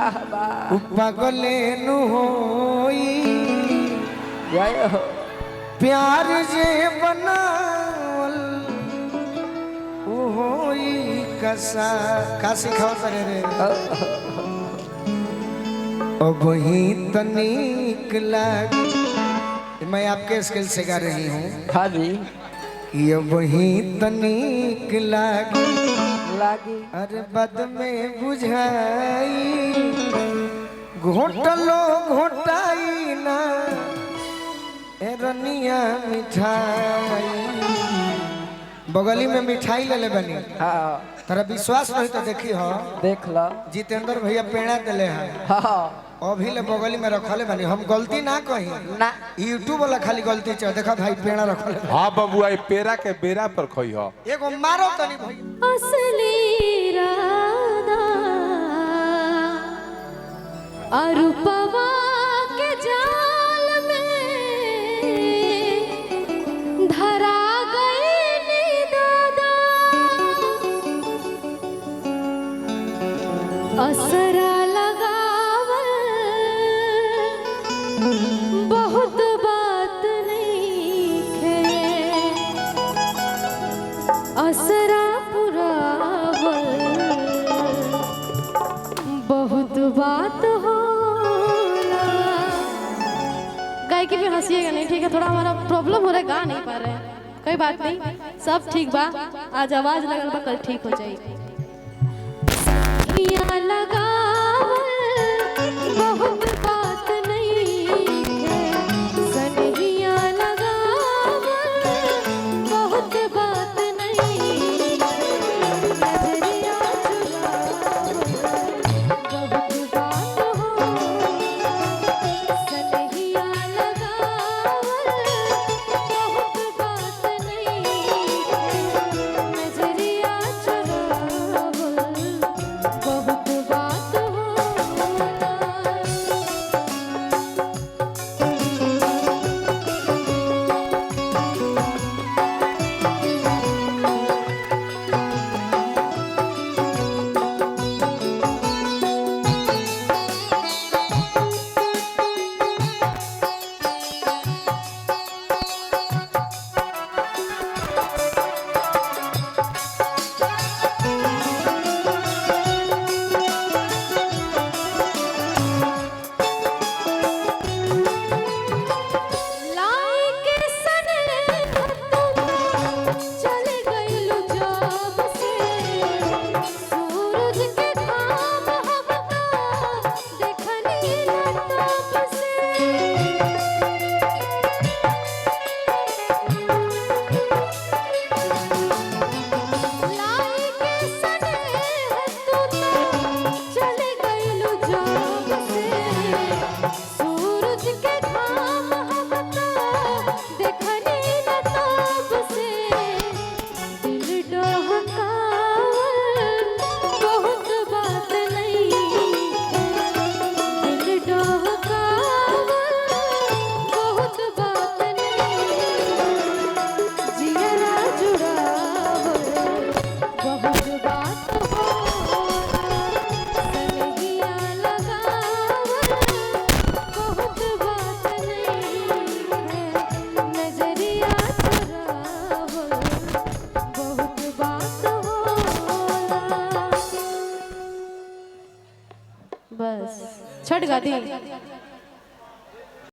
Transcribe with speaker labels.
Speaker 1: पगले नु होई प्यार जे बनावल होई कसा का सिखावत रे अब ही तनिक लागी मैं आपके स्किल से गा रही हूँ।
Speaker 2: हाँ जी।
Speaker 1: अब ही तनिक लागी अरे बद में बुझाई घोटलो घोटाई ना रनिया मिठाई बगली में मिठाई ले ले बनी।
Speaker 2: हाँ
Speaker 1: तेरा विश्वास नहीं तो देखी हो
Speaker 2: देख लो
Speaker 1: जितेंद्र भैया पेड़ा दिले हैं।
Speaker 2: हाँ
Speaker 1: अभी ले बगली में रखले बनी हम गलती ना कही
Speaker 2: ना
Speaker 1: यूट्यूब वाला खाली गलती चाहे देखा भाई पेड़ा रखले।
Speaker 3: हाँ बबुआ पेड़ा के बेरा पर खोई हो
Speaker 1: एगो मारो तनी भाई
Speaker 4: असली राधा अरूपवा के जाल में धरा गई नी दादा असरा लगावल बहुत बात नहीं है असरा पुरावल बहुत बात होला। गाय की भी हंसीएगा नहीं ठीक है थोड़ा हमारा प्रॉब्लम हो रहा है गा नहीं पा रहे हैं कोई बात नहीं सब ठीक बा आज आवाज लगल बा कल ठीक हो जाएगी। बहुत बात नहीं है सनहिया लगावल बहुत बात नहीं नजरिया चुरावल बहुत बात हो सनहिया लगावल बहुत बात नहीं नजरिया चुरावल बहुत बात हो। बस छठ गा दी।